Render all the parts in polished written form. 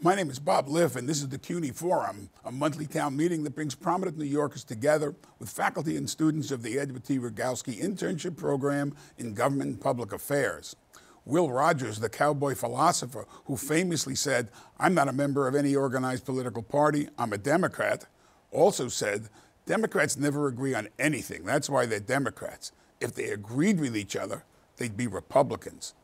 My name is Bob Liff, and this is the CUNY Forum, a monthly town meeting that brings prominent New Yorkers together with faculty and students of the Edward T. Rogowsky Internship Program in Government and Public Affairs. Will Rogers, the cowboy philosopher who famously said, "I'm not a member of any organized political party, I'm a Democrat," also said, "Democrats never agree on anything. That's why they're Democrats. If they agreed with each other, they'd be Republicans."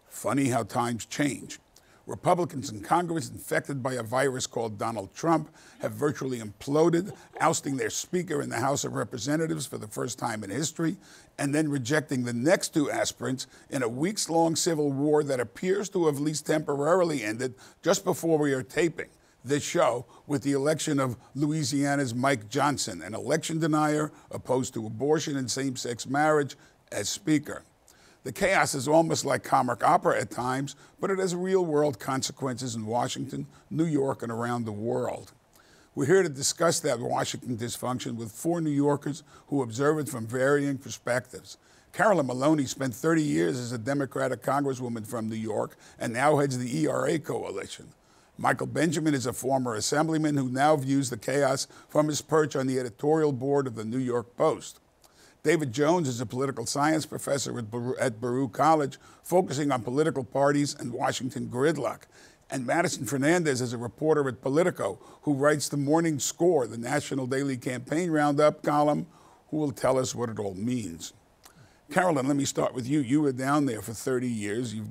Funny how times change. Republicans in Congress infected by a virus called Donald Trump have virtually imploded, ousting their Speaker in the House of Representatives for the first time in history, and then rejecting the next two aspirants in a weeks-long civil war that appears to have at least temporarily ended just before we are taping this show with the election of Louisiana's Mike Johnson, an election denier opposed to abortion and same-sex marriage, as Speaker. The chaos is almost like comic opera at times, but it has real-world consequences in Washington, New York, and around the world. We're here to discuss that Washington dysfunction with four New Yorkers who observe it from varying perspectives. Carolyn Maloney spent 30 years as a Democratic Congresswoman from New York and now heads the ERA coalition. Michael Benjamin is a former assemblyman who now views the chaos from his perch on the editorial board of the New York Post. David Jones is a political science professor at Baruch College, focusing on political parties and Washington gridlock. And Madison Fernandez is a reporter at Politico, who writes the Morning Score, the national daily campaign roundup column, who will tell us what it all means. Carolyn, let me start with you. You were down there for 30 years. You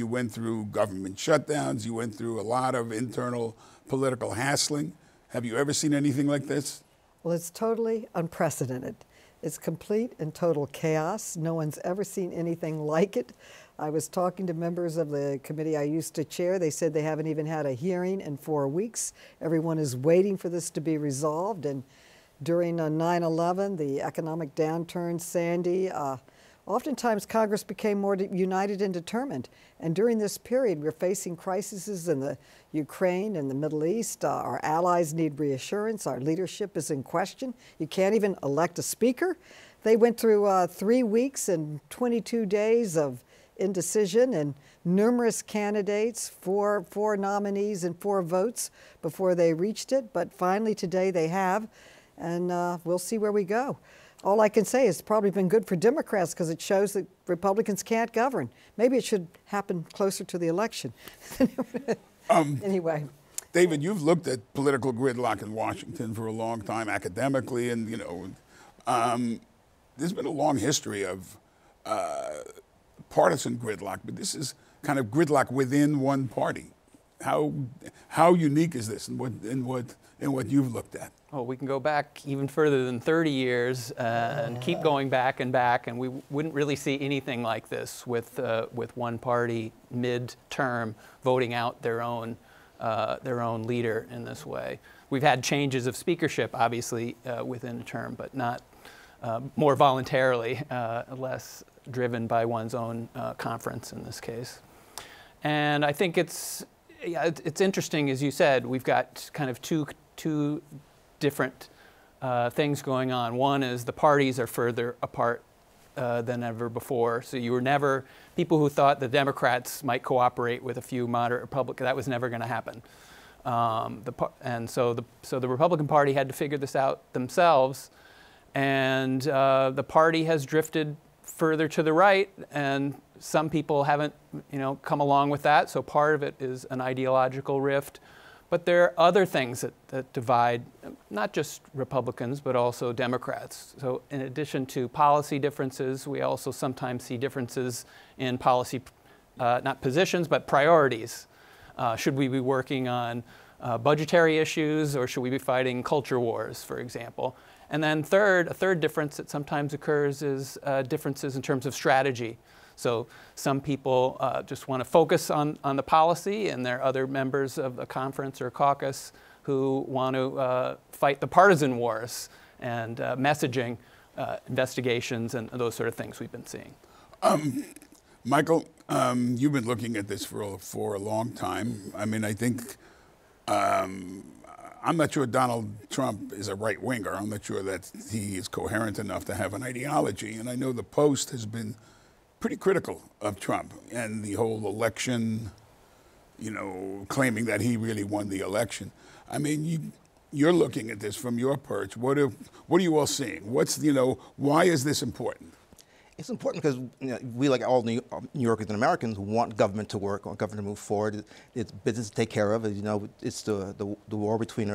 went through government shutdowns. You went through a lot of internal political hassling. Have you ever seen anything like this? Well, it's totally unprecedented. It's complete and total chaos. No one's ever seen anything like it. I was talking to members of the committee I used to chair. They said they haven't even had a hearing in 4 weeks. Everyone is waiting for this to be resolved. And during 9/11, the economic downturn, Sandy, oftentimes Congress became more united and determined. And during this period, we're facing crises in the Ukraine and the Middle East. Our allies need reassurance. Our leadership is in question. You can't even elect a speaker. They went through 3 weeks and 22 days of indecision and numerous candidates, four nominees and 4 votes before they reached it. But finally today they have, and we'll see where we go. All I can say is it's probably been good for Democrats because it shows that Republicans can't govern. Maybe it should happen closer to the election. Anyway. David, you've looked at political gridlock in Washington for a long time academically, and there's been a long history of partisan gridlock, but this is kind of gridlock within one party. How unique is this in what you've looked at? Oh, we can go back even further than 30 years and keep going back, and we wouldn't really see anything like this with one party mid-term voting out their own leader in this way. We've had changes of speakership, obviously, within a term, but not more voluntarily, less driven by one's own conference in this case. And I think it's interesting, as you said, we've got kind of two different things going on. One is the parties are further apart than ever before. So you were never, people who thought the Democrats might cooperate with a few moderate Republicans, that was never going to happen. So the Republican Party had to figure this out themselves, and the party has drifted further to the right, and some people haven't, come along with that. So part of it is an ideological rift. But there are other things that divide not just Republicans, but also Democrats. So in addition to policy differences, we also sometimes see differences in policy, not positions, but priorities. Should we be working on budgetary issues, or should we be fighting culture wars, for example? And then a third difference that sometimes occurs is differences in terms of strategy. So some people just want to focus on the policy, and there are other members of a conference or a caucus who want to fight the partisan wars and messaging, investigations, and those sort of things we've been seeing. Michael, you've been looking at this for a long time. I mean, I think I'm not sure Donald Trump is a right-winger. I'm not sure that he is coherent enough to have an ideology. And I know the Post has been pretty critical of Trump and the whole election, claiming that he really won the election. I mean, you're looking at this from your perch. What are you all seeing? Why is this important? It's important because we, like all New Yorkers and Americans, want government to work, want government to move forward. It's business to take care of. It's the war between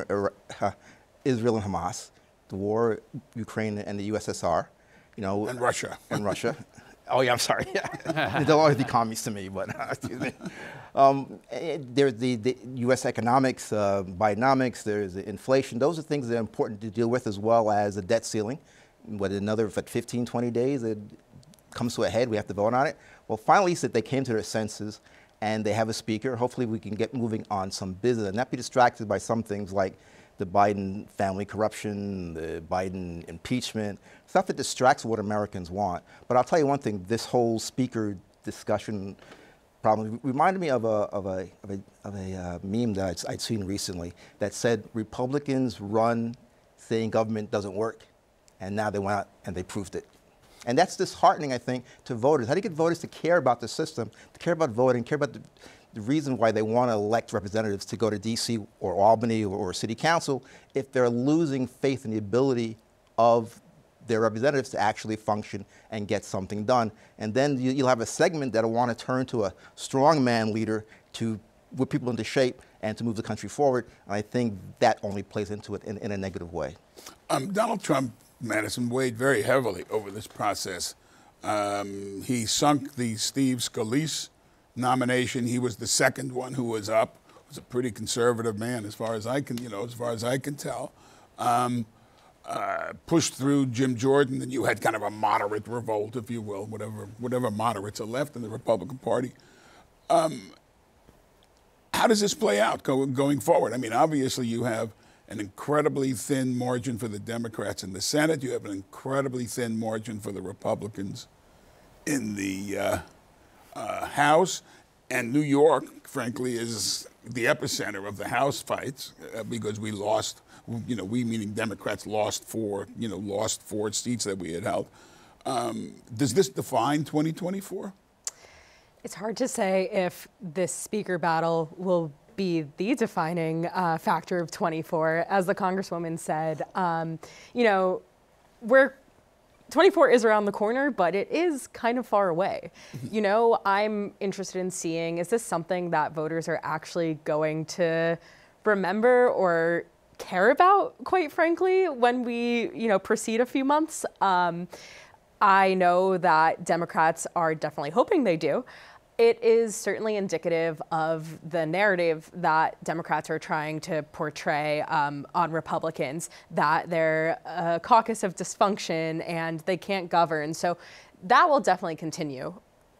Israel and Hamas, the war Ukraine and the USSR, and Russia. And Russia. Oh yeah, I'm sorry. They'll always be communists to me, but excuse me. There's the U.S. economics, Bidenomics. There's the inflation. Those are things that are important to deal with, as well as the debt ceiling. What another 15, 20 days it comes to a head. We have to vote on it. Well, finally, they came to their senses, and they have a speaker. Hopefully, we can get moving on some business and not be distracted by some things like the Biden family corruption, the Biden impeachment, stuff that distracts what Americans want. But I'll tell you one thing: this whole speaker discussion problem reminded me of a meme that I'd seen recently that said Republicans run saying government doesn't work, and now they went out and they proved it. And that's disheartening, I think, to voters. How do you get voters to care about the system, to care about voting, care about the reason why they want to elect representatives to go to D.C. or Albany or City Council if they're losing faith in the ability of their representatives to actually function and get something done? And then you'll have a segment that'll want to turn to a strongman leader to whip people into shape and to move the country forward. And I think that only plays into it in a negative way. Donald Trump, Madison, weighed very heavily over this process. He sunk the Steve Scalise nomination. He was the second one who was up. He was a pretty conservative man, as far as I can, tell. Pushed through Jim Jordan, and you had kind of a moderate revolt, if you will, whatever moderates are left in the Republican Party. How does this play out going forward? I mean, obviously you have an incredibly thin margin for the Democrats in the Senate. You have an incredibly thin margin for the Republicans in the House. And New York, frankly, is the epicenter of the House fights because we lost, we meaning Democrats lost four seats that we had held. Does this define 2024? It's hard to say if this speaker battle will be the defining factor of 24. As the Congresswoman said, 24 is around the corner, but it is kind of far away. I'm interested in seeing, is this something that voters are actually going to remember or care about, quite frankly, when we, proceed a few months? I know that Democrats are definitely hoping they do. It is certainly indicative of the narrative that Democrats are trying to portray on Republicans, that they're a caucus of dysfunction and they can't govern. So that will definitely continue.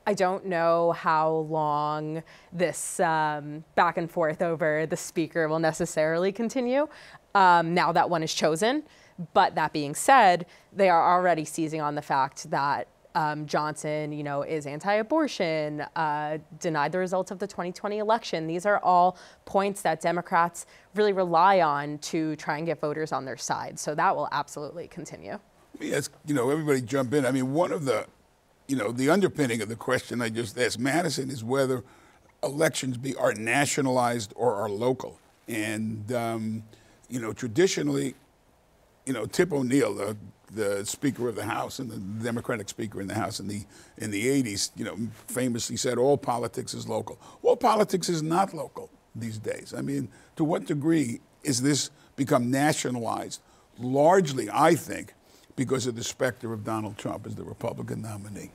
I don't know how long this back and forth over the speaker will necessarily continue now that one is chosen. But that being said, they are already seizing on the fact that Johnson, is anti-abortion, denied the results of the 2020 election. These are all points that Democrats really rely on to try and get voters on their side. So that will absolutely continue. Yes, everybody jump in. I mean, one of the, the underpinning of the question I just asked Madison is whether elections are nationalized or are local. And, traditionally, Tip O'Neill, the Speaker of the House and the Democratic Speaker in the House in the 80s, famously said all politics is local. Well, politics is not local these days. I mean, to what degree is this become nationalized? Largely, I think, because of the specter of Donald Trump as the Republican nominee.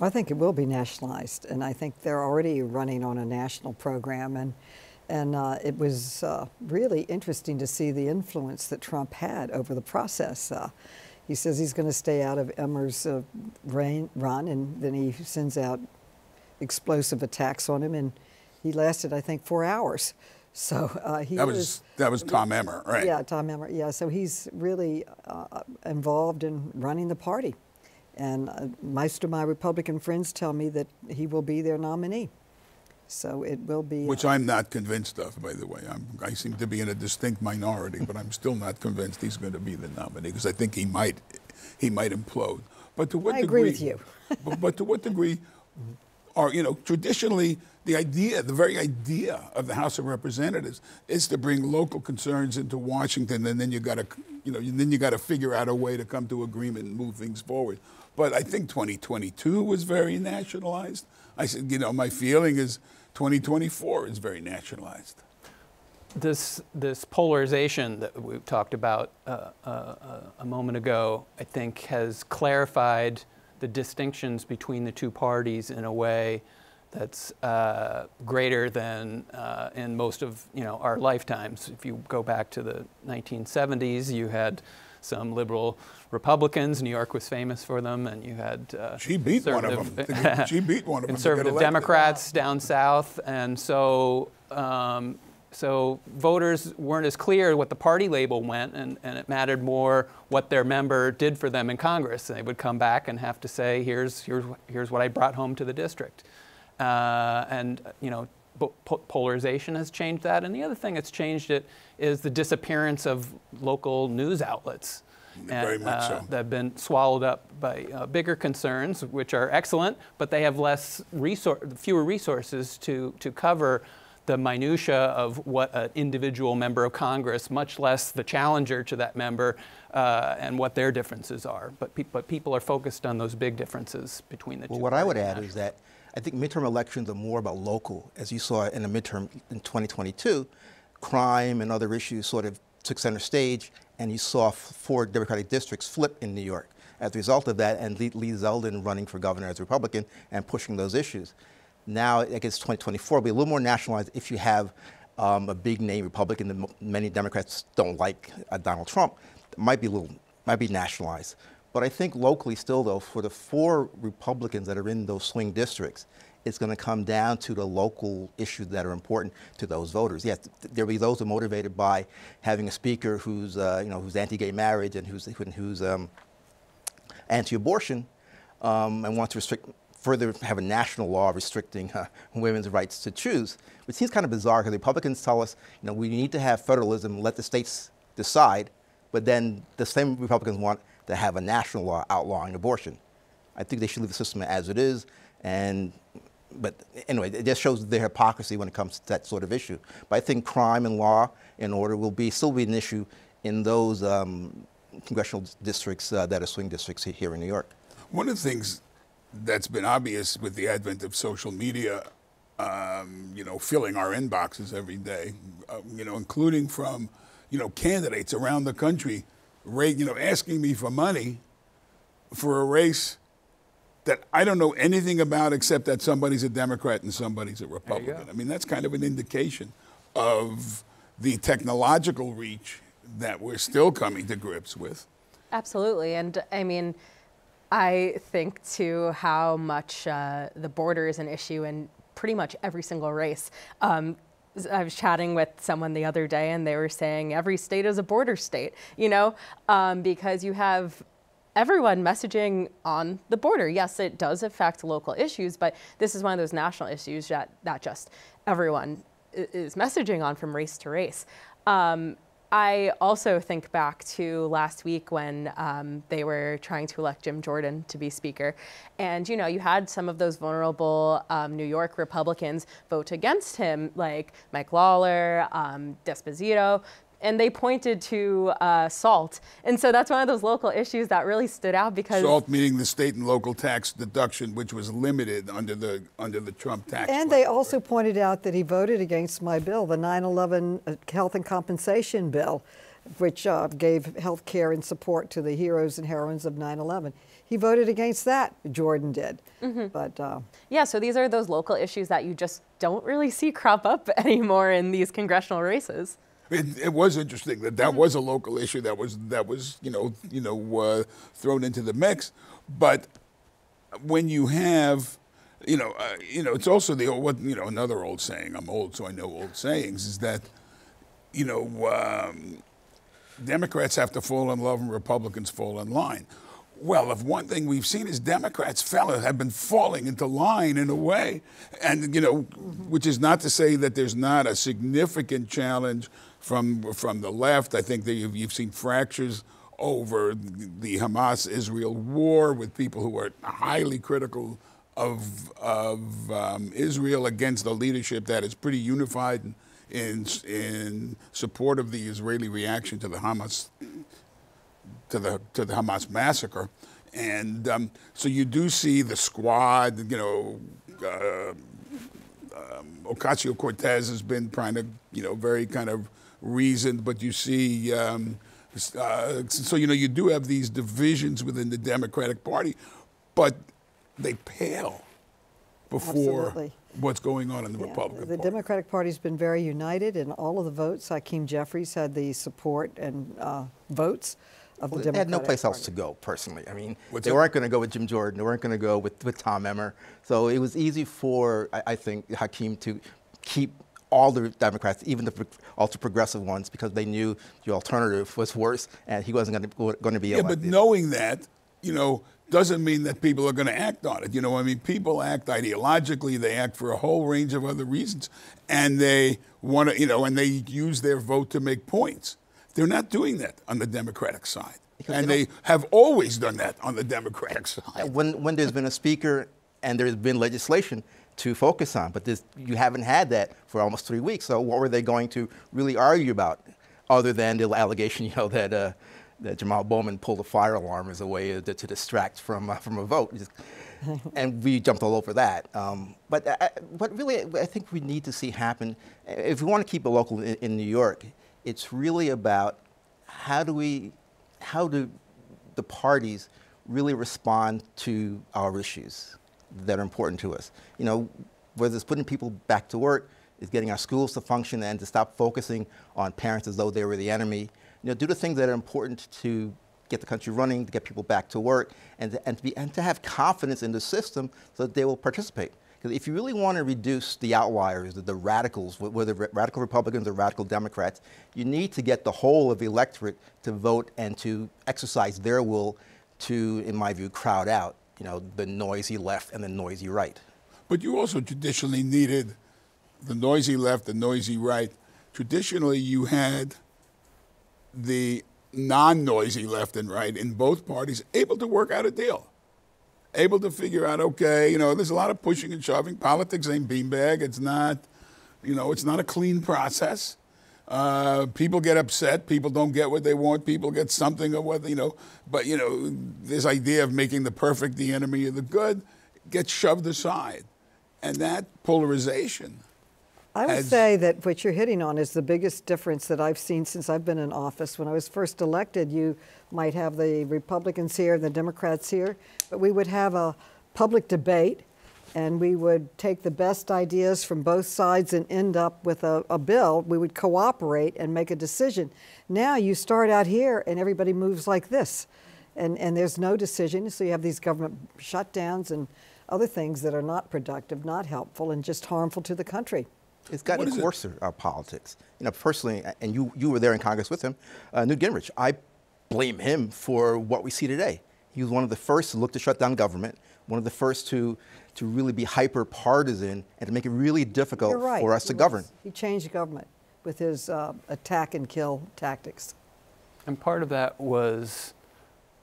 I think it will be nationalized, and I think they're already running on a national program, and it was really interesting to see the influence that Trump had over the process. He says he's going to stay out of Emmer's run, and then he sends out explosive attacks on him, and he lasted, I think, 4 hours. So that was Tom Emmer, right? Yeah, Tom Emmer. Yeah, so he's really involved in running the party, and most of my Republican friends tell me that he will be their nominee. So it will be... Which I'm not convinced of, by the way. I seem to be in a distinct minority, but I'm still not convinced he's going to be the nominee because I think he might implode. But to what degree... I agree with you. but to what degree are, traditionally the very idea of the House of Representatives is to bring local concerns into Washington, and then you got to figure out a way to come to agreement and move things forward. But I think 2022 was very nationalized. I said, my feeling is 2024 is very nationalized. This polarization that we talked about a moment ago, I think, has clarified the distinctions between the two parties in a way that's greater than in most of our lifetimes. If you go back to the 1970s, you had some liberal Republicans. New York was famous for them, and you had she beat one of them. She beat one of them. Conservative Democrats down south, and so so voters weren't as clear what the party label meant, and it mattered more what their member did for them in Congress. They would come back and have to say, here's what I brought home to the district. Polarization has changed that. And the other thing that's changed it is the disappearance of local news outlets. Very much so. That have been swallowed up by bigger concerns, which are excellent, but they have fewer resources to cover the minutia of what an individual member of Congress, much less the challenger to that member, and what their differences are. But people are focused on those big differences between the two. Well, what I would add is that I think midterm elections are more about local. As you saw in the midterm in 2022, crime and other issues sort of took center stage, and you saw 4 Democratic districts flip in New York as a result of that, and Lee Zeldin running for governor as a Republican and pushing those issues. Now, I guess 2024 will be a little more nationalized if you have a big name Republican that many Democrats don't like, Donald Trump. It might be nationalized. But I think locally still, though, for the 4 Republicans that are in those swing districts, it's going to come down to the local issues that are important to those voters. Yes, there'll be those who are motivated by having a speaker who's who's anti-gay marriage and who's anti-abortion, and wants to further have a national law restricting women's rights to choose, which seems kind of bizarre because Republicans tell us, we need to have federalism, let the states decide, but then the same Republicans want to have a national law outlawing abortion. I think they should leave the system as it is, but anyway, it just shows their hypocrisy when it comes to that sort of issue. But I think crime and law and order will still be an issue in those congressional districts that are swing districts here in New York. One of the things that's been obvious with the advent of social media, filling our inboxes every day, including from, candidates around the country, asking me for money for a race that I don't know anything about except that somebody's a Democrat and somebody's a Republican. I mean, that's kind of an indication of the technological reach that we're still coming to grips with. Absolutely. And I mean, I think too how much the border is an issue in pretty much every single race. I was chatting with someone the other day and they were saying every state is a border state, because you have everyone messaging on the border. Yes, it does affect local issues, but this is one of those national issues that just everyone is messaging on from race to race. I also think back to last week when they were trying to elect Jim Jordan to be speaker. And, you had some of those vulnerable New York Republicans vote against him, like Mike Lawler, D'Esposito, and they pointed to SALT. And so that's one of those local issues that really stood out because— SALT meaning the state and local tax deduction, which was limited under the Trump tax plan. And they also pointed out that he voted against my bill, the 9/11 health and compensation bill, which gave health care and support to the heroes and heroines of 9/11. He voted against that, Jordan did. Mm-hmm. But yeah, so these are those local issues that you just don't really see crop up anymore in these congressional races. It was interesting that was a local issue that was thrown into the mix, but when you have, it's also the old, another old saying. I'm old, so I know old sayings. Is that, Democrats have to fall in love and Republicans fall in line. Well, if one thing we've seen is Democrats have been falling into line in a way, and which is not to say that there's not a significant challenge from the left. I think that you've seen fractures over the Hamas-Israel war with people who are highly critical Israel against a leadership that is pretty unified in support of the Israeli reaction to the Hamas massacre, and so you do see the squad. Ocasio-Cortez has been kind of very kind of reasoned, but you see. So you do have these divisions within the Democratic Party, but they pale before Absolutely. what's going on in the Republican The Party. Democratic Party's been very united in all of the votes. Hakeem Jeffries had the support and votes of the Democratic They had no place else Party. to go, personally. I mean, What's they that? weren't going to go with Jim Jordan. They weren't going to go with Tom Emmer. So it was easy for, I think, Hakeem to keep all the Democrats, even the ultra-progressive ones, because they knew the alternative was worse, and he wasn't going to be elected. Yeah, but knowing that, doesn't mean that people are going to act on it. People act ideologically, they act for a whole range of other reasons, and they want to, and they use their vote to make points. They're not doing that on the Democratic side. And they have always done that on the Democratic side. When there's been a speaker and there's been legislation to focus on, but you haven't had that for almost 3 weeks. So what were they going to really argue about, other than the allegation, that Jamal Bowman pulled a fire alarm as a way to distract from a vote? And we jumped all over that. But what really I think we need to see happen, if we want to keep it local in New York, it's really about how do the parties really respond to our issues that are important to us. Whether it's putting people back to work, it's getting our schools to function and to stop focusing on parents as though they were the enemy. Do the things that are important to get the country running, to get people back to work, and to have confidence in the system so that they will participate. Because if you really want to reduce the outliers, the radicals, whether radical Republicans or radical Democrats, you need to get the whole of the electorate to vote and to exercise their will to, in my view, crowd out, the noisy left and the noisy right. But you also traditionally needed the noisy left, the noisy right. Traditionally, you had the non-noisy left and right in both parties able to work out a deal, able to figure out, okay, there's a lot of pushing and shoving. Politics ain't beanbag. It's not, it's not a clean process. People get upset. People don't get what they want. People get something of what, but, this idea of making the perfect the enemy of the good gets shoved aside. And that polarization. I would say that what you're hitting on is the biggest difference that I've seen since I've been in office. When I was first elected, you might have the Republicans here and the Democrats here, but we would have a public debate, and we would take the best ideas from both sides and end up with a bill. We would cooperate and make a decision. Now you start out here and everybody moves like this, and there's no decision, so you have these government shutdowns and other things that are not productive, not helpful, and just harmful to the country. It's gotten coarser, our politics. Personally, and you were there in Congress with him, Newt Gingrich, I blame him for what we see today. He was one of the first to look to shut down government, one of the first to really be hyper-partisan and to make it really difficult for us to govern. He changed government with his attack and kill tactics. And part of that was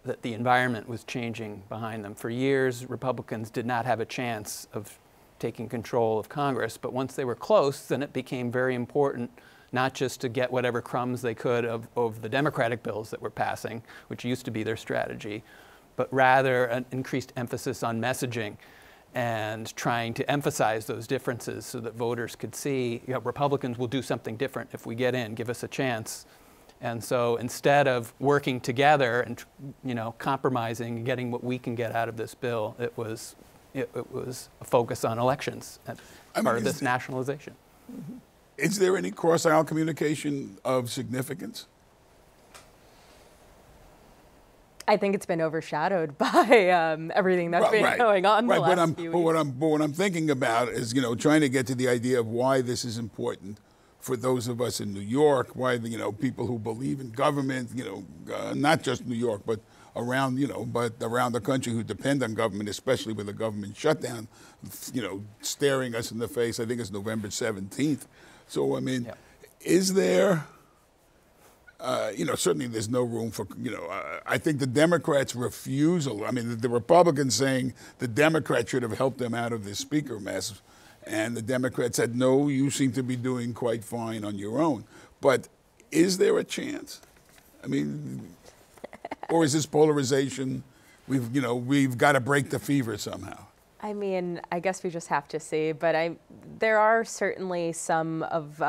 that the environment was changing behind them. For years, Republicans did not have a chance of taking control of Congress, but once they were close, then it became very important not just to get whatever crumbs they could of the Democratic bills that were passing, which used to be their strategy, but rather an increased emphasis on messaging and trying to emphasize those differences so that voters could see, Republicans will do something different if we get in, give us a chance. And so instead of working together and compromising and getting what we can get out of this bill, it was a focus on elections as part of this nationalization. Is there any cross-aisle communication of significance? I think it's been overshadowed by everything that's been going on the last few weeks. But what I'm thinking about is, trying to get to the idea of why this is important for those of us in New York, why people who believe in government, not just New York, but around around the country who depend on government, especially with the government shutdown, staring us in the face. I think it's November 17th. So is there? certainly there's no room for, I think the Democrats' refusal, I mean, the Republicans saying the Democrats should have helped them out of this speaker mess, and the Democrats said, no, you seem to be doing quite fine on your own. But is there a chance? I mean, or is this polarization, we've got to break the fever somehow? I mean, I guess we just have to see, but there are certainly some of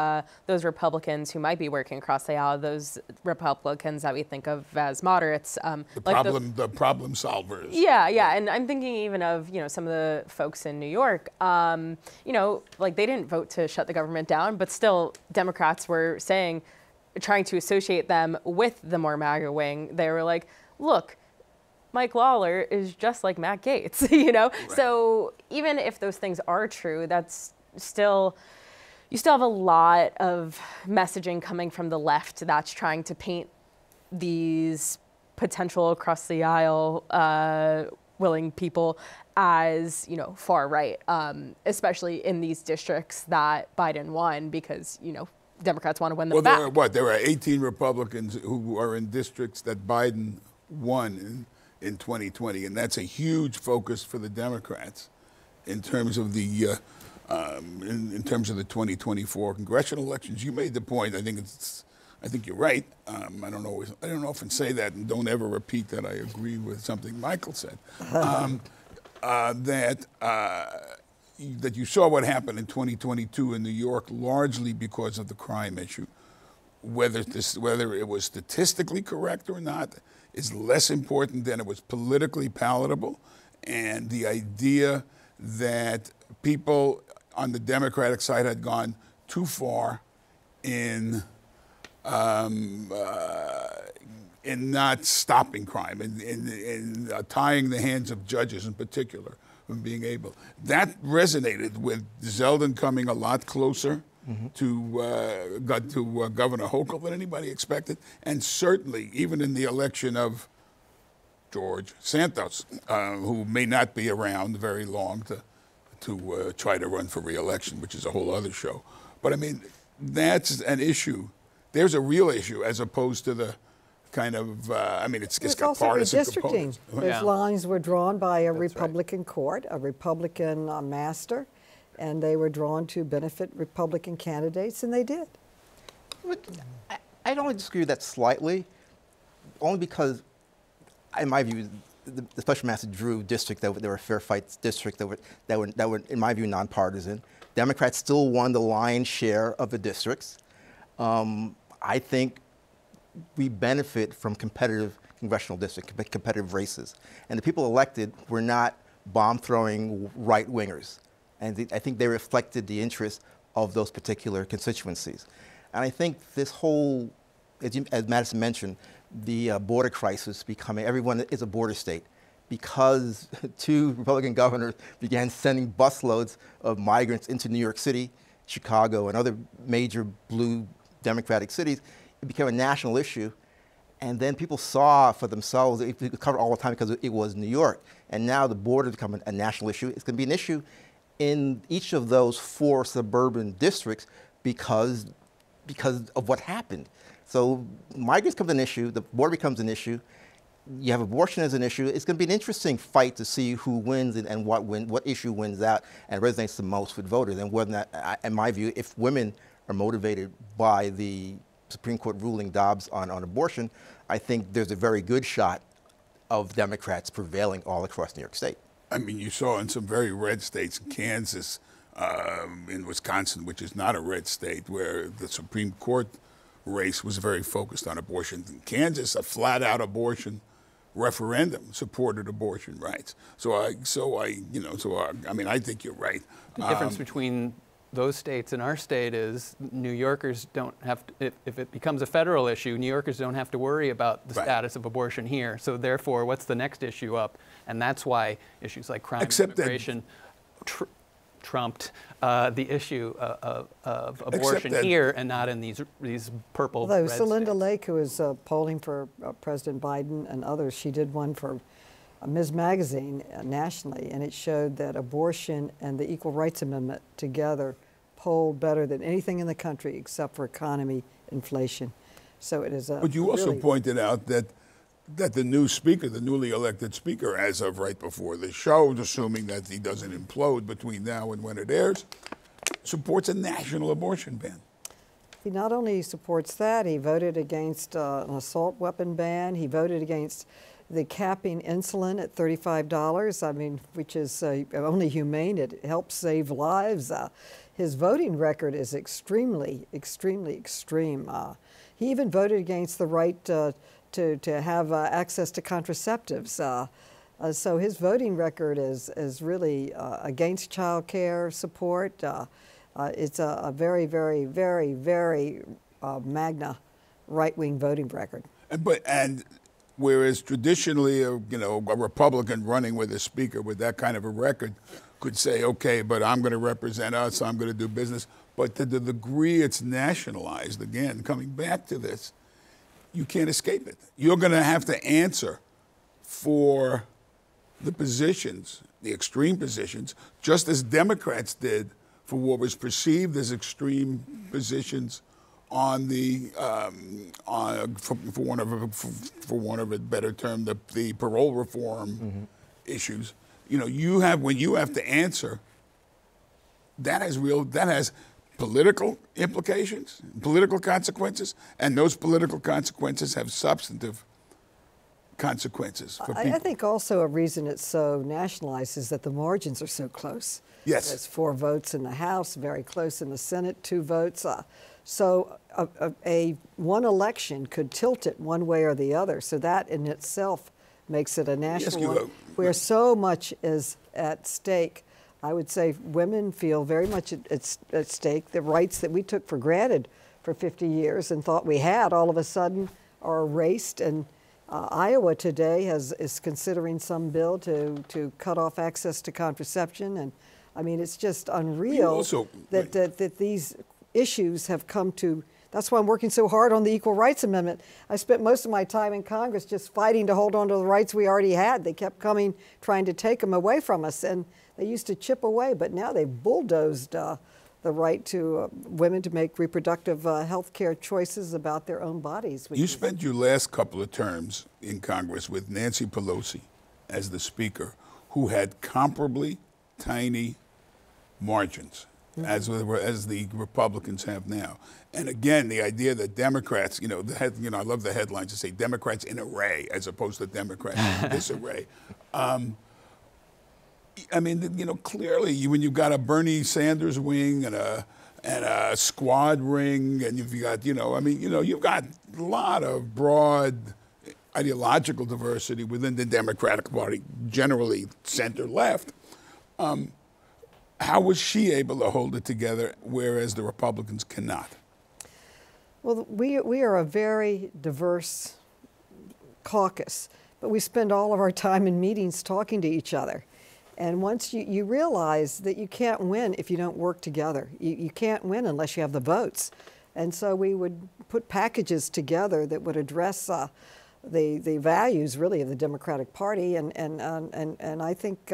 those Republicans who might be working across the aisle, those Republicans that we think of as moderates. The problem solvers. Yeah, and I'm thinking even of, some of the folks in New York, like they didn't vote to shut the government down, but still Democrats were trying to associate them with the more MAGA wing. They were like, look, Mike Lawler is just like Matt Gaetz, Right. So even if those things are true, that's still, you still have a lot of messaging coming from the left that's trying to paint these potential across the aisle willing people as, far right, especially in these districts that Biden won because, Democrats want to win them back. There are 18 Republicans who are in districts that Biden won in 2020, and that's a huge focus for the Democrats in terms of the in terms of the 2024 congressional elections. You made the point. I think you're right. I don't often say that, and don't ever repeat that I agree with something Michael said. That you saw what happened in 2022 in New York, largely because of the crime issue. Whether it was statistically correct or not is less important than it was politically palatable. And the idea that people on the Democratic side had gone too far in not stopping crime, in tying the hands of judges in particular from being able. That resonated with Zeldin coming a lot closer to Governor Hochul than anybody expected, and certainly even in the election of George Santos, who may not be around very long to try to run for re-election, which is a whole other show. But I mean, that's an issue. There's a real issue as opposed to the kind of, it's got partisan components. Those lines were drawn by a Republican court, a Republican master, and they were drawn to benefit Republican candidates, and they did. I'd only disagree with that slightly, only because, in my view, the special master drew districts that were fair fights districts that were, in my view, nonpartisan. Democrats still won the lion's share of the districts. I think we benefit from competitive congressional districts, competitive races. And the people elected were not bomb-throwing right-wingers. And I think they reflected the interests of those particular constituencies. And I think this whole, as Madison mentioned, the border crisis becoming, everyone is a border state, because 2 Republican governors began sending busloads of migrants into New York City, Chicago, and other major blue Democratic cities. It became a national issue. And then people saw for themselves, it was covered all the time because it was New York. And now the border is becoming a national issue. It's going to be an issue in each of those 4 suburban districts because of what happened. So migrants becomes an issue, the border becomes an issue, you have abortion as an issue. It's going to be an interesting fight to see who wins and what issue wins out and resonates the most with voters. And whether or not, in my view, if women are motivated by the Supreme Court ruling Dobbs on abortion, I think there's a very good shot of Democrats prevailing all across New York State. I mean, you saw in some very red states, Kansas, in Wisconsin, which is not a red state, where the Supreme Court race was very focused on abortion. In Kansas, a flat-out abortion referendum supported abortion rights. I think you're right. The difference between those states and our state is New Yorkers don't have to, if it becomes a federal issue, New Yorkers don't have to worry about the status of abortion here. So therefore, what's the next issue up? And that's why issues like crime and immigration trumped the issue of abortion here and not in these purple red states. Celinda Lake, who is polling for President Biden and others, she did one for Ms. Magazine nationally, and it showed that abortion and the Equal Rights Amendment together polled better than anything in the country except for economy, inflation. So it is a. But you also really, pointed out that the new speaker, the newly elected speaker, as of right before the show, assuming that he doesn't implode between now and when it airs, supports a national abortion ban. He not only supports that, he voted against an assault weapon ban. He voted against the capping insulin at $35, I mean, which is only humane. It helps save lives. His voting record is extremely, extremely extreme. He even voted against the right to have access to contraceptives. So his voting record is really against child care support. It's a very, very, very, very magna right-wing voting record. And whereas traditionally, a Republican running with a speaker with that kind of a record could say, okay, but I'm going to represent us, I'm going to do business. But to the degree it's nationalized, again, coming back to this, you can't escape it. You're going to have to answer for the positions, the extreme positions, just as Democrats did for what was perceived as extreme positions on the, for want of a better term, the parole reform issues. When you have to answer, that has political implications, political consequences, and those political consequences have substantive consequences for people. I think also a reason it's so nationalized is that the margins are so close. Yes. There's 4 votes in the House, very close in the Senate, 2 votes. So one election could tilt it one way or the other. So that in itself makes it a national one, where so much is at stake. I would say women feel very much at stake. The rights that we took for granted for 50 years and thought we had all of a sudden are erased. And Iowa today is considering some bill to cut off access to contraception. And I mean, it's just unreal that these issues have come to. That's why I'm working so hard on the Equal Rights Amendment. I spent most of my time in Congress just fighting to hold on to the rights we already had. They kept coming, trying to take them away from us, and they used to chip away, but now they've bulldozed the right to women to make reproductive health care choices about their own bodies. You spent your last couple of terms in Congress with Nancy Pelosi as the Speaker, who had comparably tiny margins as the Republicans have now. And again, the idea that Democrats, I love the headlines that say Democrats in array as opposed to Democrats in disarray. I mean, clearly when you've got a Bernie Sanders wing and a squad ring, and you've got, you've got a lot of broad ideological diversity within the Democratic Party, generally center-left. How was she able to hold it together, whereas the Republicans cannot? Well, we are a very diverse caucus, but we spend all of our time in meetings talking to each other. And once you realize that you can't win if you don't work together. You can't win unless you have the votes. And so we would put packages together that would address the values, really, of the Democratic Party. And I think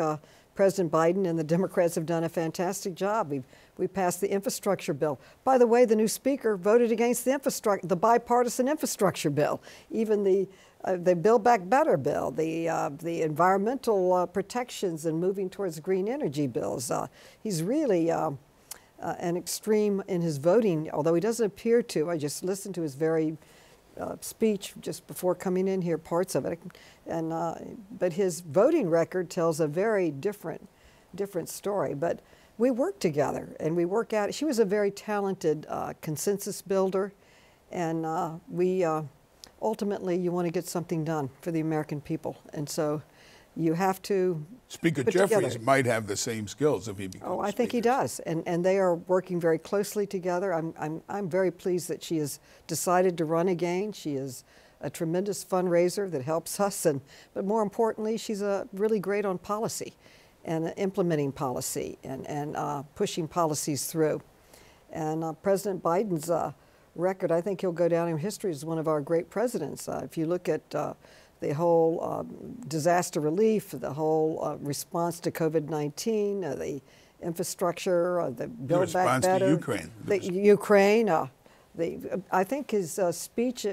President Biden and the Democrats have done a fantastic job. We passed the infrastructure bill. By the way, the new speaker voted against the bipartisan infrastructure bill, even the Build Back Better bill, the environmental protections and moving towards green energy bills. He's really an extreme in his voting, although he doesn't appear to. I just listened to his very speech just before coming in here, parts of it, and but his voting record tells a very different story. But we work together and we work out. She was a very talented consensus builder, and we ultimately you want to get something done for the American people, and so you have to. Speaker Jeffries might have the same skills if he becomes I think he does, and they are working very closely together. I'm very pleased that she has decided to run again. She is a tremendous fundraiser that helps us, but more importantly, she's really great on policy and implementing policy and pushing policies through. And President Biden's record, I think he'll go down in history as one of our great presidents. If you look at the whole disaster relief, the whole response to COVID-19, the infrastructure, the Build Back Better, the response to Ukraine, I think his speech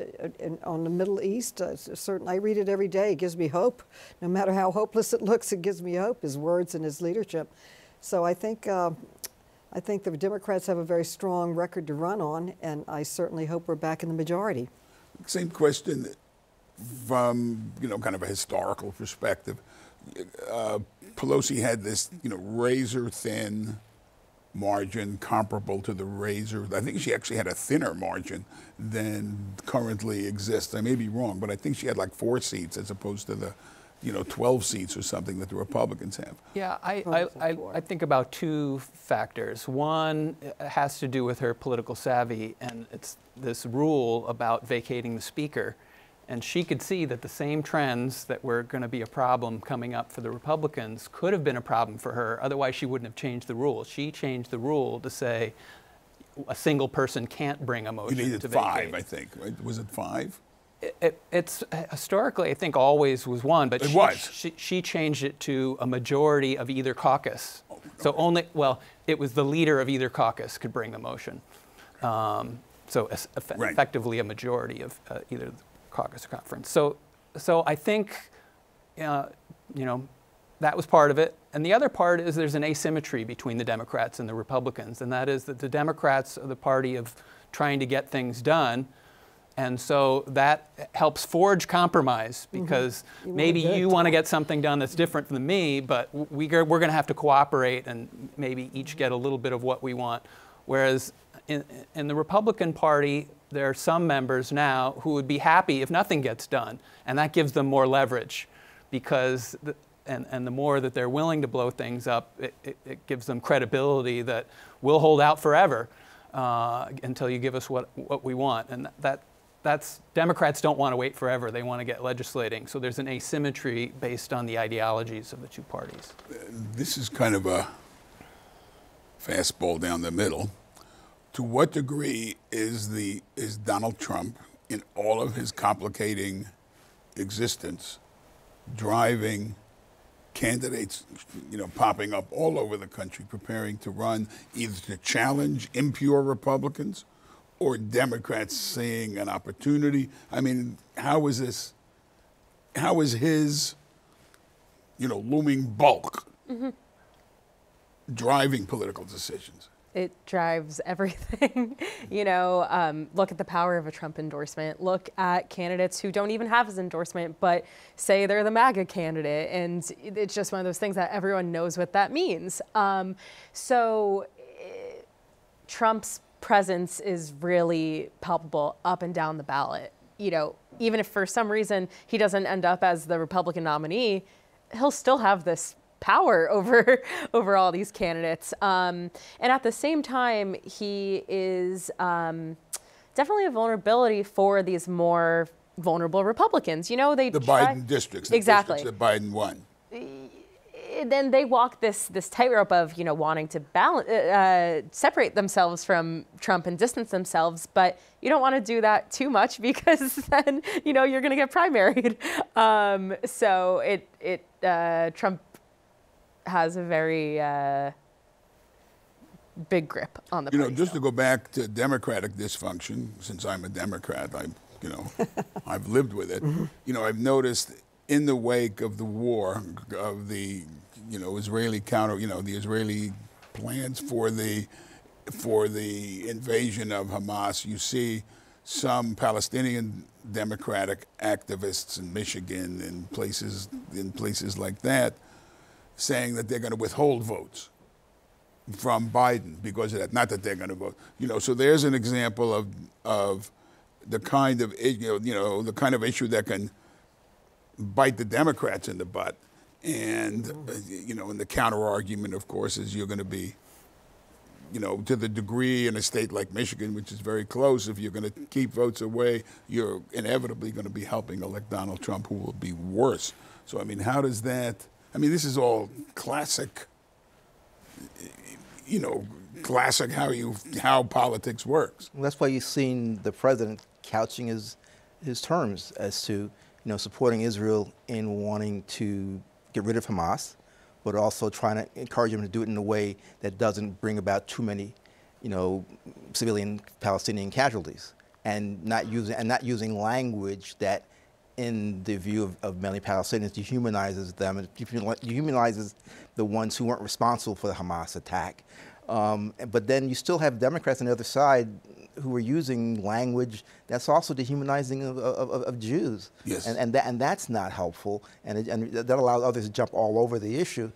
on the Middle East, certainly I read it every day, it gives me hope. No matter how hopeless it looks, it gives me hope, his words and his leadership. So I think the Democrats have a very strong record to run on, and I certainly hope we're back in the majority. Same question from, kind of a historical perspective. Pelosi had this, razor-thin margin comparable to the razor. I think she actually had a thinner margin than currently exists. I may be wrong, but I think she had like 4 seats as opposed to the 12 seats or something that the Republicans have. Yeah, I think about 2 factors. One has to do with her political savvy, and it's this rule about vacating the speaker. And she could see that the same trends that were going to be a problem coming up for the Republicans could have been a problem for her. Otherwise, she wouldn't have changed the rule. She changed the rule to say a single person can't bring a motion to vacate. You needed 5, I think. Right? Was it 5? It's historically, I think, always was 1, but she changed it to a majority of either caucus. Oh, okay. So only, it was the leader of either caucus could bring the motion. Effectively a majority of either the caucus or conference. So I think, that was part of it. And the other part is there's an asymmetry between the Democrats and the Republicans, and that is that the Democrats are the party of trying to get things done. And so that helps forge compromise, because maybe you want to get something done that's different than me, but we're going to have to cooperate and maybe each get a little bit of what we want. Whereas in the Republican Party, there are some members now who would be happy if nothing gets done, and that gives them more leverage, because the more that they're willing to blow things up, it gives them credibility that we'll hold out forever until you give us what we want. And that's Democrats don't want to wait forever. They want to get legislating. So there's an asymmetry based on the ideologies of the 2 parties. This is kind of a fastball down the middle. To what degree is Donald Trump, in all of his complicating existence, driving candidates, popping up all over the country, preparing to run either to challenge impure Republicans or Democrats seeing an opportunity? I mean, how is his, looming bulk driving political decisions? It drives everything. Look at the power of a Trump endorsement. Look at candidates who don't even have his endorsement, but say they're the MAGA candidate. And it's just one of those things that everyone knows what that means. Trump's presence is really palpable up and down the ballot. Even if for some reason he doesn't end up as the Republican nominee, he'll still have this power over all these candidates. And at the same time, he is definitely a vulnerability for these more vulnerable Republicans. The Biden districts, the exactly districts that Biden won. Then they walk this tightrope of wanting to separate themselves from Trump and distance themselves, but you don't want to do that too much, because then you're going to get primaried. Trump has a very big grip on the party. Just to go back to Democratic dysfunction, since I'm a Democrat, I've lived with it. I've noticed in the wake of the war, of the Israeli the Israeli plans for the invasion of Hamas, you see some Palestinian Democratic activists in Michigan and places like that saying that they're going to withhold votes from Biden because of that. Not that they're going to vote. So there's an example of the kind of the kind of issue that can bite the Democrats in the butt. And and the counter argument, of course, is you're going to be, to the degree in a state like Michigan, which is very close, if you're going to keep votes away, you're inevitably going to be helping elect Donald Trump, who will be worse. So, how does that? This is all classic, classic how politics works. Well, that's why you've seen the president couching his terms as to, supporting Israel in wanting to get rid of Hamas, but also trying to encourage him to do it in a way that doesn't bring about too many, civilian Palestinian casualties, and not using language that, in the view of many Palestinians, dehumanizes them and dehumanizes the ones who weren't responsible for the Hamas attack. But then you still have Democrats on the other side who are using language that's also dehumanizing of Jews. Yes. And that's not helpful, and that allows others to jump all over the issue.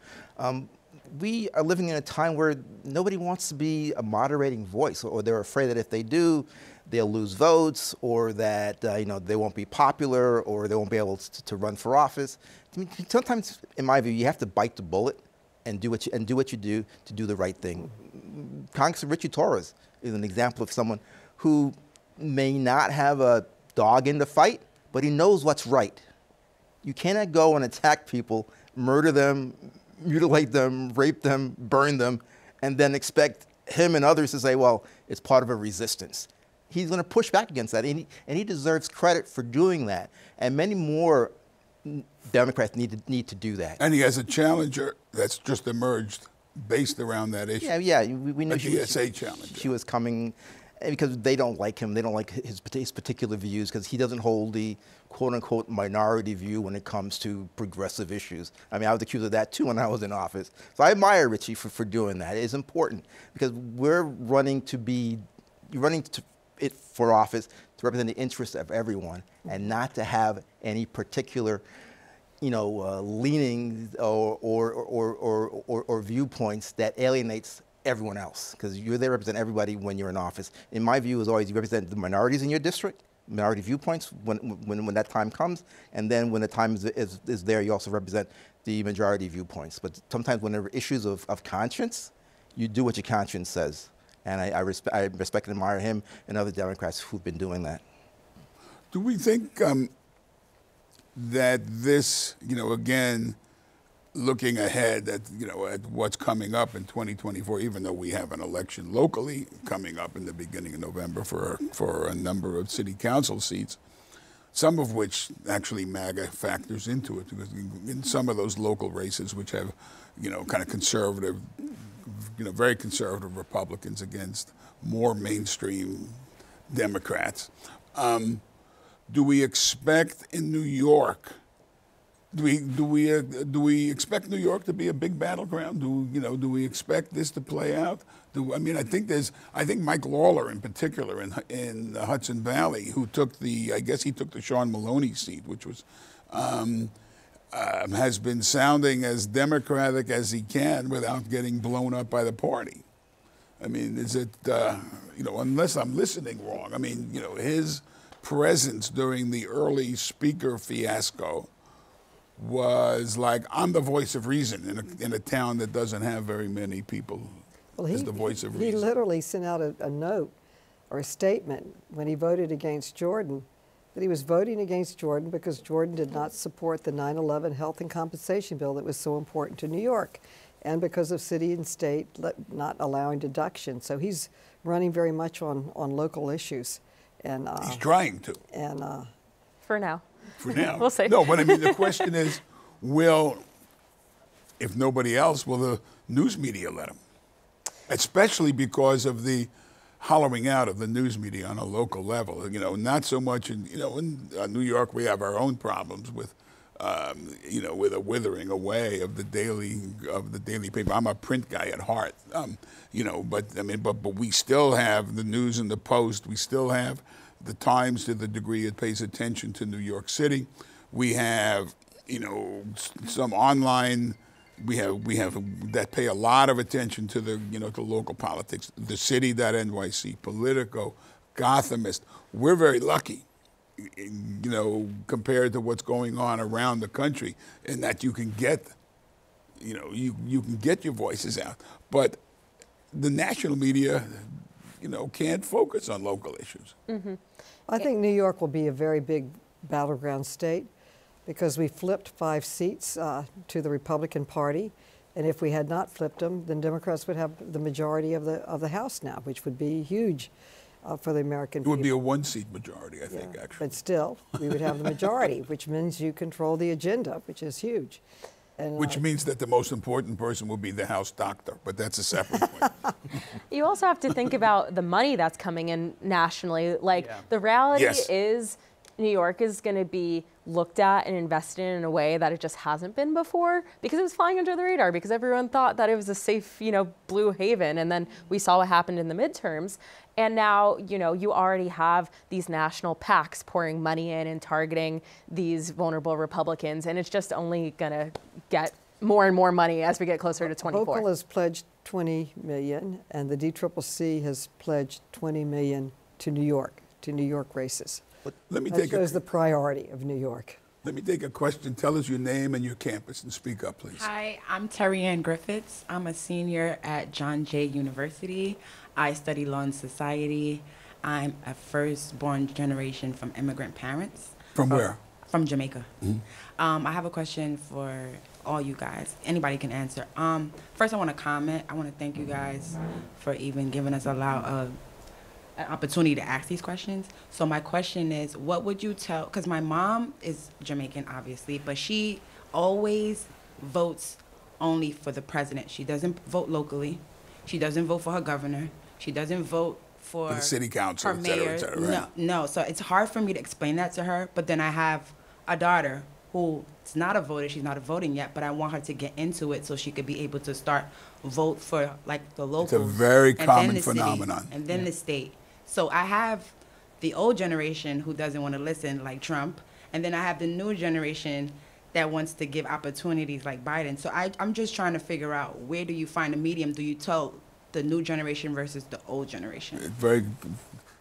We are living in a time where nobody wants to be a moderating voice, or they're afraid that if they do, they'll lose votes, or that they won't be popular, or they won't be able to run for office. I mean, sometimes, in my view, you have to bite the bullet and do what you do to do the right thing. Congressman Richie Torres is an example of someone who may not have a dog in the fight, but he knows what's right. You cannot go and attack people, murder them, mutilate them, rape them, burn them, and then expect him and others to say, well, it's part of a resistance. He's going to push back against that, and he deserves credit for doing that. And many more Democrats need to do that. And he has a challenger that's just emerged based around that issue. Yeah, we know a GSA challenger. She was coming because they don't like him. They don't like his particular views because he doesn't hold the quote-unquote minority view when it comes to progressive issues. I mean, I was accused of that too when I was in office. So I admire Richie for doing that. It is important because we're running for office to represent the interests of everyone and not to have any particular leanings or viewpoints that alienates everyone else, because you're there to represent everybody when you're in office. In my view, as always, you represent the minorities in your district, minority viewpoints when that time comes, and then when the time is there, you also represent the majority viewpoints. But sometimes when there are issues of conscience, you do what your conscience says. And I respect and admire him and other Democrats who've been doing that. Do we think that this, again, looking ahead at what's coming up in 2024, even though we have an election locally coming up in the beginning of November for a number of city council seats, some of which actually MAGA factors into it, because in some of those local races which have, kind of conservative, very conservative Republicans against more mainstream Democrats. Do we expect in New York? Do we expect New York to be a big battleground? Do we expect this to play out? I think Mike Lawler in particular in the Hudson Valley, who took I guess he took the Sean Maloney seat, which was has been sounding as democratic as he can without getting blown up by the party. I mean, is it unless I'm listening wrong? I mean, his presence during the early speaker fiasco was like, I'm the voice of reason in a town that doesn't have very many people as the voice of reason. He literally sent out a note or a statement when he voted against Jordan, that he was voting against Jordan because Jordan did not support the 9/11 health and compensation bill that was so important to New York, and because of city and state not allowing deduction. So he's running very much on local issues. And he's trying to. And for now. For now. We'll see. No, but I mean, the question is, if nobody else, will the news media let him? Especially because of the hollowing out of the news media on a local level. Not so much in New York, we have our own problems with, with a withering away of the daily paper. I'm a print guy at heart, but we still have the News and the Post. We still have the Times to the degree it pays attention to New York City. We have, some online. We have that pay a lot of attention to the to local politics. The City.NYC, Politico, Gothamist. We're very lucky, compared to what's going on around the country, in that you can get, you can get your voices out. But the national media, can't focus on local issues. Mm-hmm. I think New York will be a very big battleground state, because we flipped 5 seats to the Republican Party, and if we had not flipped them, then Democrats would have the majority of the House now, which would be huge for the American people. It would be a 1-seat majority, I think, actually. But still, we would have the majority, which means you control the agenda, which is huge. And Which means that the most important person will be the house doctor, but that's a separate point. You also have to think about the money that's coming in nationally. Like, the reality is New York is going to be looked at and invested in a way that it just hasn't been before, because it was flying under the radar, because everyone thought that it was a safe, blue haven. And then we saw what happened in the midterms. And now, you already have these national PACs pouring money in and targeting these vulnerable Republicans. And it's just only going to get more and more money as we get closer to 24. Hochul has pledged $20 million, and the DCCC has pledged $20 million to New York races. That shows the priority of New York. Let me take a question. Tell us your name and your campus and speak up, please. Hi, I'm Teran Griffiths. I'm a senior at John Jay University. I study law and society. I'm a first-born generation from immigrant parents. From where? From Jamaica. I have a question for all you guys. Anybody can answer. First, I want to comment. I want to thank you guys for even giving us an opportunity to ask these questions. So my question is, what would you tell, because my mom is Jamaican, obviously, but she always votes only for the president. She doesn't vote locally. She doesn't vote for her governor. She doesn't vote for the city council, her et cetera, mayor. et cetera, right? No. So it's hard for me to explain that to her, but then I have a daughter who is not a voter. She's not voting yet, but I want her to get into it so she could be able to start vote for, like, the locals. It's a very and common then the phenomenon. Cities, and then the state. So I have the old generation who doesn't want to listen, like Trump, and then I have the new generation that wants to give opportunities, like Biden. So I'm just trying to figure out, where do you find a medium? Do you tell the new generation versus the old generation?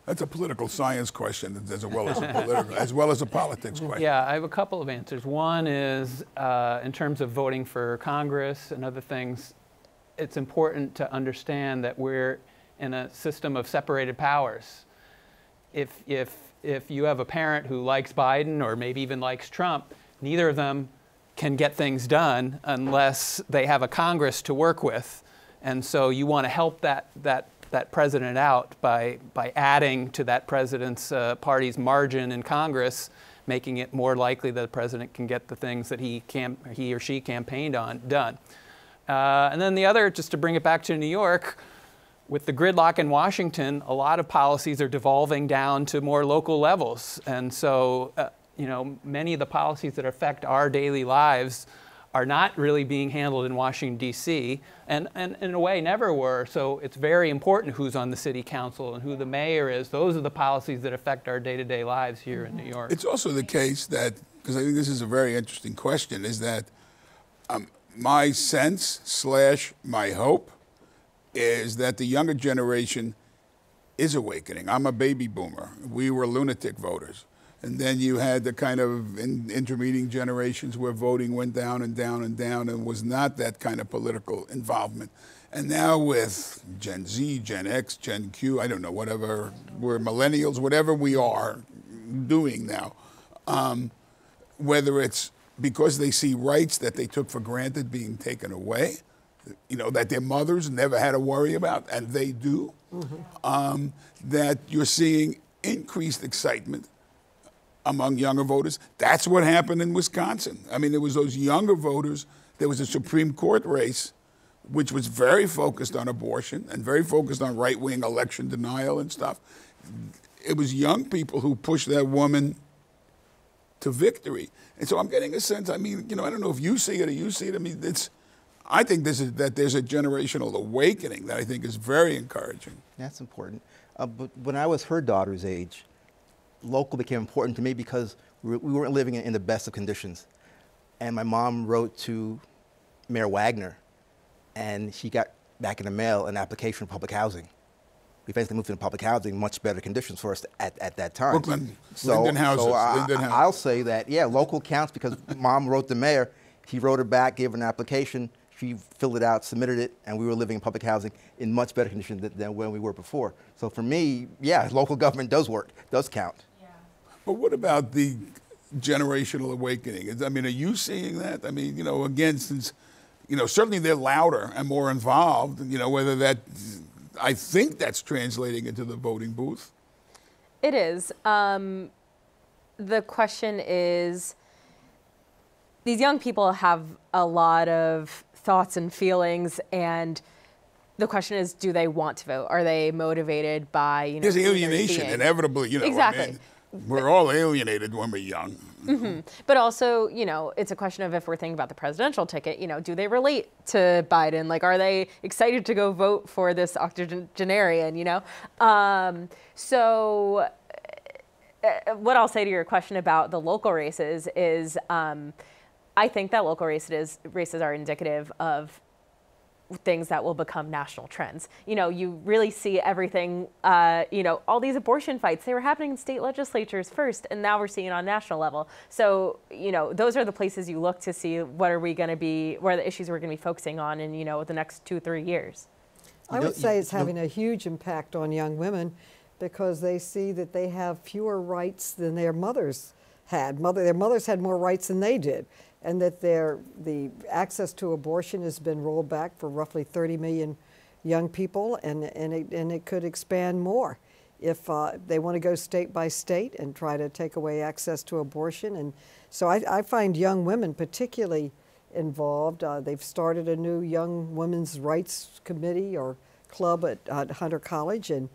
That's a political science question as well as a politics question. Yeah, I have a couple of answers. One is, in terms of voting for Congress and other things, it's important to understand that we're in a system of separated powers. If you have a parent who likes Biden or maybe even likes Trump, neither of them can get things done unless they have a Congress to work with. And so you want to help that president out by adding to that president's party's margin in Congress, making it more likely that the president can get the things that he or she campaigned on done. And then the other, just to bring it back to New York, with the gridlock in Washington, a lot of policies are devolving down to more local levels. And so, many of the policies that affect our daily lives are not really being handled in Washington, D.C., and in a way never were. So it's very important who's on the city council and who the mayor is. Those are the policies that affect our day-to-day lives here in New York. It's also the case that, because I think this is a very interesting question, is that my sense / my hope is that the younger generation is awakening. I'm a baby boomer. We were lunatic voters. And then you had the kind of intermediate generations where voting went down and down and down and was not that kind of political involvement. And now with Gen Z, Gen X, Gen Q, I don't know, whatever, we're millennials, whatever we are doing now, whether it's because they see rights that they took for granted being taken away, that their mothers never had to worry about, and they do, that you're seeing increased excitement among younger voters. That's what happened in Wisconsin. I mean, it was those younger voters. There was a Supreme Court race which was very focused on abortion and very focused on right-wing election denial and stuff. It was young people who pushed that woman to victory. And so I'm getting a sense, I don't know if you see it or you see it. I mean, I think that there's a generational awakening that I think is very encouraging. That's important. But when I was her daughter's age, local became important to me because we weren't living in the best of conditions. And my mom wrote to Mayor Wagner, and she got back in the mail an application for public housing. We basically moved into public housing, much better conditions for us at that time. Brooklyn, Linden houses. I'll say that, yeah, local counts, because Mom wrote the mayor. He wrote her back, gave her an application. She filled it out, submitted it, and we were living in public housing in much better conditions than when we were before. So for me, yeah, local government does work, does count. Yeah. But what about the generational awakening? I mean, are you seeing that? I mean, again, since, certainly they're louder and more involved, whether that, I think that's translating into the voting booth. It is. The question is, these young people have a lot of thoughts and feelings, and the question is, do they want to vote? Are they motivated by, you know, there's alienation, inevitably, you know. Exactly. I mean, we're all alienated when we're young. Mm-hmm. But also, you know, it's a question of, if we're thinking about the presidential ticket, you know, do they relate to Biden? Like, are they excited to go vote for this octogenarian, you know? What I'll say to your question about the local races is, I think that local races are indicative of things that will become national trends. You know, you really see everything, you know, all these abortion fights, they were happening in state legislatures first, and now we're seeing it on national level. So, you know, those are the places you look to see what are we going to be, what are the issues we're going to be focusing on in, you know, the next 2-3 years. I would say it's having a huge impact on young women because they see that they have fewer rights than their mothers had. Their mothers had more rights than they did, and that the access to abortion has been rolled back for roughly 30 million young people, and it could expand more if they want to go state by state and try to take away access to abortion. And so I find young women particularly involved. They've started a new Young Women's Rights Committee or club at Hunter College, and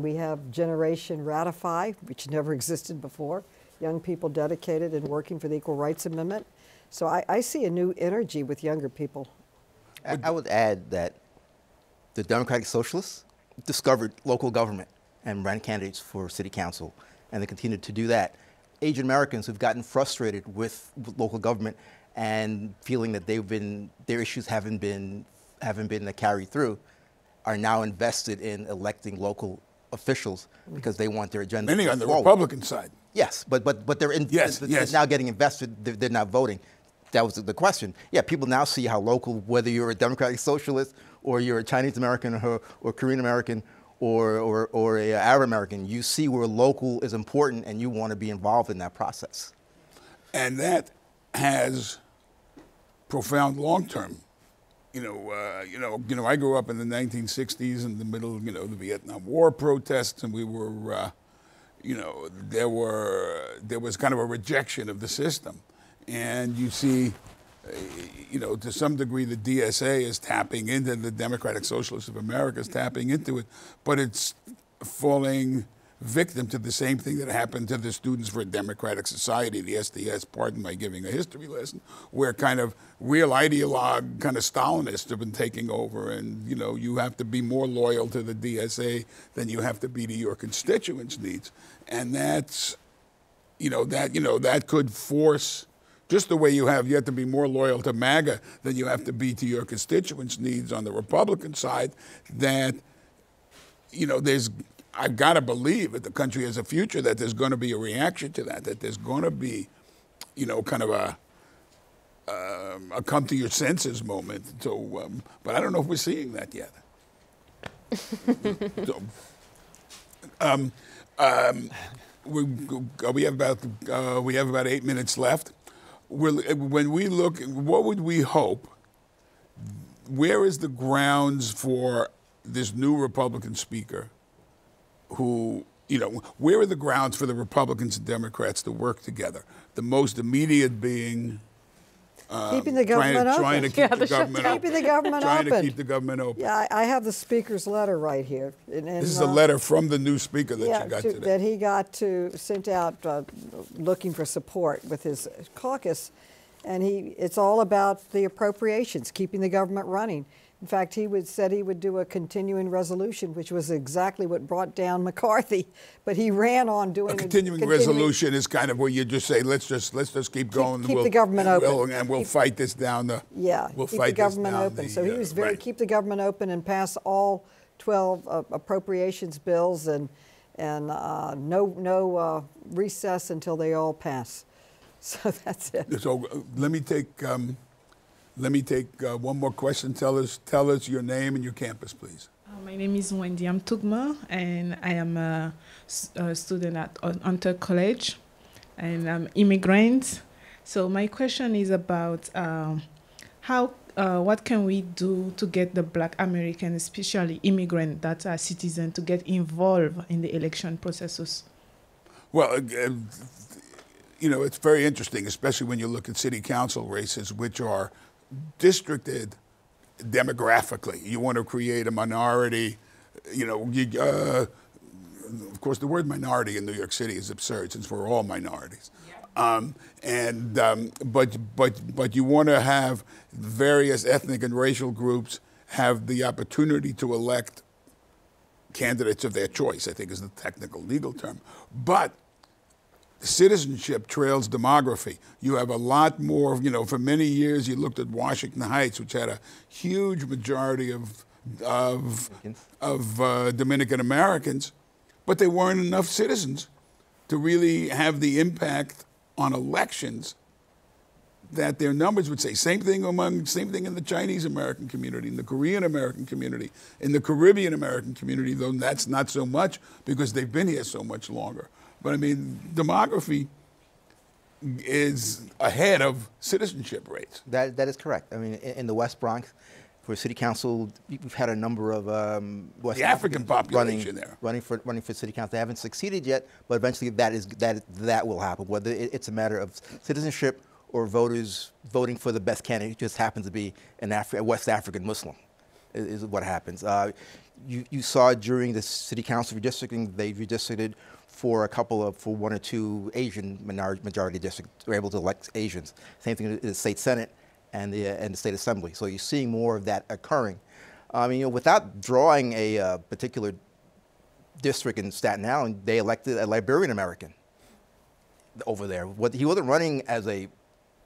we have Generation Ratify, which never existed before. Young people dedicated and working for the Equal Rights Amendment. So I see a new energy with younger people. I would add that the Democratic Socialists discovered local government and ran candidates for city council, and they continue to do that. Asian Americans who've gotten frustrated with local government and feeling that their issues haven't been carried through, are now invested in electing local officials because they want their agenda. Many on the forward. Republican side. Yes, but they're they're now getting invested. They're not voting. That was the question. Yeah, people now see how local, whether you're a Democratic Socialist or you're a Chinese American or Korean American or a Arab American, you see where local is important and you want to be involved in that process. And that has profound long-term. I grew up in the 1960s in the middle of, the Vietnam War protests, and we were, there was kind of a rejection of the system. And you see, to some degree, the DSA is tapping into, the Democratic Socialists of America is tapping into it, but it's falling victim to the same thing that happened to the Students for a Democratic Society, the SDS, pardon my giving a history lesson, where kind of real ideologue, kind of Stalinists have been taking over, and you have to be more loyal to the DSA than you have to be to your constituents' needs. And that's, that could force, just the way you have to be more loyal to MAGA than you have to be to your constituents' needs on the Republican side, that, I've got to believe that the country has a future, that there's going to be a reaction to that there's going to be, kind of a come to your senses moment. So, but I don't know if we're seeing that yet. We have about 8 minutes left. When we look, what would we hope? Where is the grounds for this new Republican speaker? Who, where are the grounds for the Republicans and Democrats to work together? The most immediate being keeping the government open. Trying to keep the government open. Keeping the government open. Trying to keep the government open. Yeah, I have the speaker's letter right here. And this is a letter from the new speaker that you got today. That he sent out looking for support with his caucus. And it's all about the appropriations, keeping the government running. In fact, he said he would do a continuing resolution, which was exactly what brought down McCarthy. But he ran on doing a continuing resolution is kind of where you just say, let's just keep going. Keep the government open. And we'll fight this down. Keep the government open. So he was very keep the government open and pass all 12 appropriations bills and no recess until they all pass. So that's it. So let me take one more question. Tell us your name and your campus, please. My name is Wendy Amtugma, and I am a student at Hunter College, and I'm immigrant. So my question is about what can we do to get the Black American, especially immigrant that are citizens, to get involved in the election processes? Well, you know, it's very interesting, especially when you look at city council races, which are districted demographically. You want to create a minority, you know, of course, the word minority in New York City is absurd since we're all minorities. But you want to have various ethnic and racial groups have the opportunity to elect candidates of their choice, I think is the technical legal term. But citizenship trails demography. You have a lot more, you know, for many years you looked at Washington Heights, which had a huge majority of Dominican Americans, but there weren't enough citizens to really have the impact on elections that their numbers would say. Same thing in the Chinese American community, in the Korean American community, in the Caribbean American community, though that's not so much because they've been here so much longer. But I mean, demography is ahead of citizenship rates. That is correct. I mean, in the West Bronx, for city council, we've had a number of West the African population running for city council. They haven't succeeded yet, but eventually that will happen. Whether it's a matter of citizenship or voters voting for the best candidate, who just happens to be a West African Muslim, is what happens. You saw during the city council redistricting, they redistricted for one or two Asian majority districts, were able to elect Asians. Same thing in the state senate and the state assembly. So you're seeing more of that occurring. You know, without drawing a particular district in Staten Island, they elected a Liberian American over there. He wasn't running as a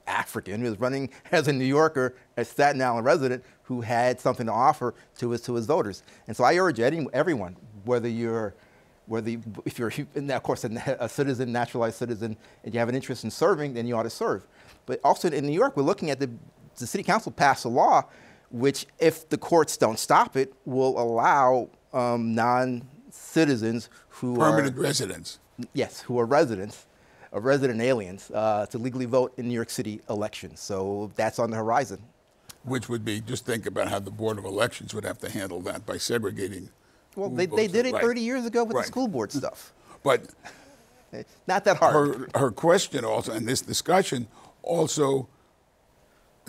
African, he was running as a New Yorker, a Staten Island resident who had something to offer to his voters. And so I urge everyone, if you're, of course, a citizen, naturalized citizen, and you have an interest in serving, then you ought to serve. But also in New York, we're looking at the city council passed a law which, if the courts don't stop it, will allow non-citizens who permanent residents. Yes, who are resident aliens to legally vote in New York City elections. So that's on the horizon. Which would be, just think about how the Board of Elections would have to handle that by segregating. Well, they did it 30 years ago with the school board stuff. But not that hard. Her question also, and this discussion also,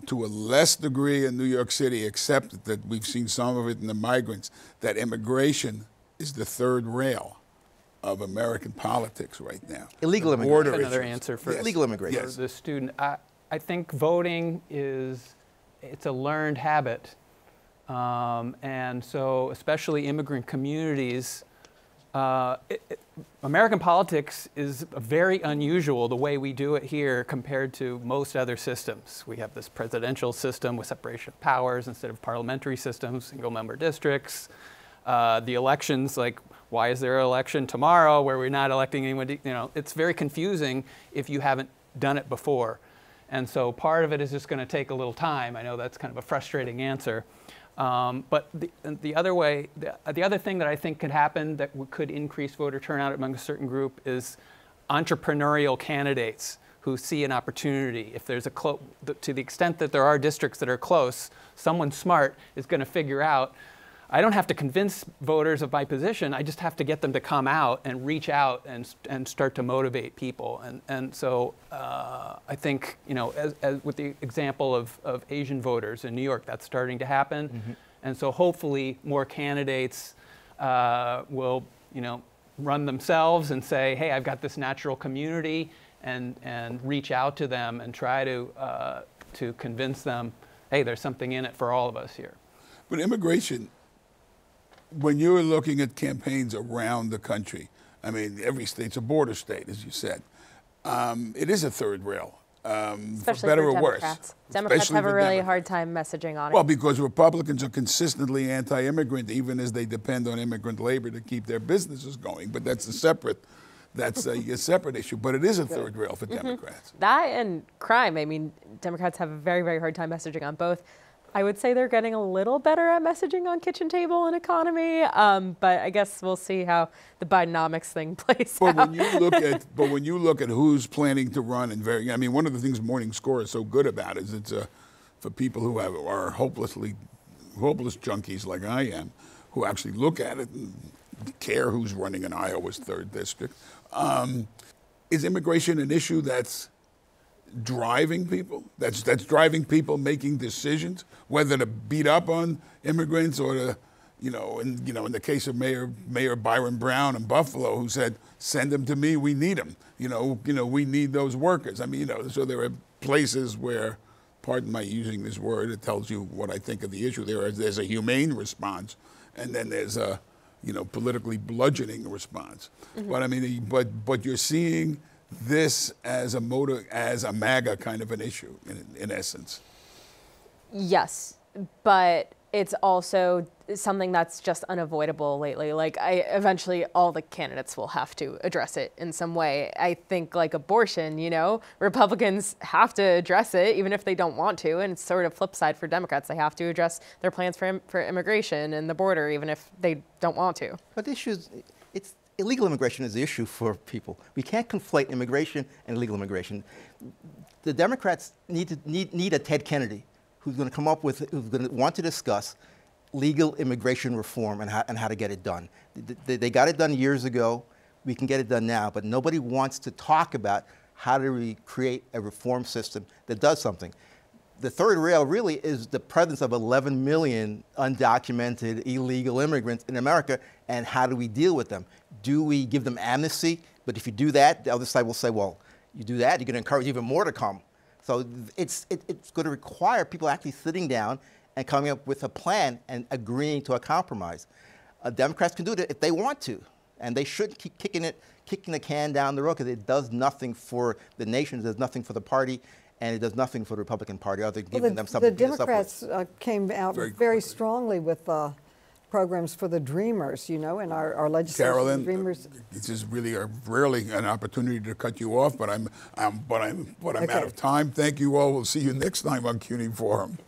to a less degree in New York City, except that we've seen some of it in the migrants, that immigration is the third rail of American politics right now. Illegal immigration. Another answer for illegal immigration. For the student. I think voting it's a learned habit. And so especially immigrant communities, American politics is very unusual the way we do it here compared to most other systems. We have this presidential system with separation of powers instead of parliamentary systems, single member districts. The elections, like why is there an election tomorrow where we're not electing anyone? You know, it's very confusing if you haven't done it before. And so part of it is just going to take a little time. I know that's kind of a frustrating answer. But the other thing that I think could happen that could increase voter turnout among a certain group is entrepreneurial candidates who see an opportunity. If there's to the extent that there are districts that are close, someone smart is going to figure out, I don't have to convince voters of my position, I just have to get them to come out and reach out and start to motivate people. And so I think, you know, as with the example of Asian voters in New York, that's starting to happen. Mm-hmm. And so hopefully more candidates will, you know, run themselves and say, hey, I've got this natural community, and reach out to them and try to convince them, hey, there's something in it for all of us here. But immigration, when you're looking at campaigns around the country, I mean, every state's a border state, as you said. It is a third rail, especially for better for or worse. Democrats have a really hard time messaging on it. Well, because Republicans are consistently anti-immigrant, even as they depend on immigrant labor to keep their businesses going. But that's a separate issue. But it is a third rail for Democrats. That and crime. I mean, Democrats have a very, very hard time messaging on both. I would say they're getting a little better at messaging on kitchen table and economy, but I guess we'll see how the Bidenomics thing plays out. When you look at who's planning to run, I mean, one of the things Morning Score is so good about is it's for people who are hopeless junkies like I am, who actually look at it and care who's running in Iowa's 3rd district. is immigration an issue that's driving people? That's driving people making decisions, whether to beat up on immigrants or to, in the case of Mayor Byron Brown in Buffalo, who said, "Send them to me. We need them. We need those workers." I mean, so there are places where, pardon my using this word, it tells you what I think of the issue. There's a humane response, and then there's a, politically bludgeoning response. But I mean, but you're seeing this as a MAGA kind of an issue, in essence. Yes, but it's also something that's just unavoidable lately. Like, eventually all the candidates will have to address it in some way. I think like abortion, Republicans have to address it even if they don't want to, and it's sort of flip side for Democrats. They have to address their plans for immigration and the border even if they don't want to. But the issue is, illegal immigration is the issue for people. We can't conflate immigration and illegal immigration. The Democrats need a Ted Kennedy who's going to come up with, who's going to want to discuss legal immigration reform and how to get it done. They got it done years ago. We can get it done now, but nobody wants to talk about how to create a reform system that does something. The third rail really is the presence of 11 million undocumented illegal immigrants in America, and how do we deal with them? Do we give them amnesty? But if you do that, the other side will say, well, you do that, you're going to encourage even more to come. So it's going to require people actually sitting down and coming up with a plan and agreeing to a compromise. Democrats can do that if they want to, and they should keep kicking the can down the road, because it does nothing for the nation, it does nothing for the party, and it does nothing for the Republican Party other than giving them something to beat us up with. The Democrats came out very strongly with programs for the dreamers, in our legislation. Carolyn, Dreamers. this is really rarely an opportunity to cut you off, but I'm out of time. Thank you all. We'll see you next time on CUNY Forum.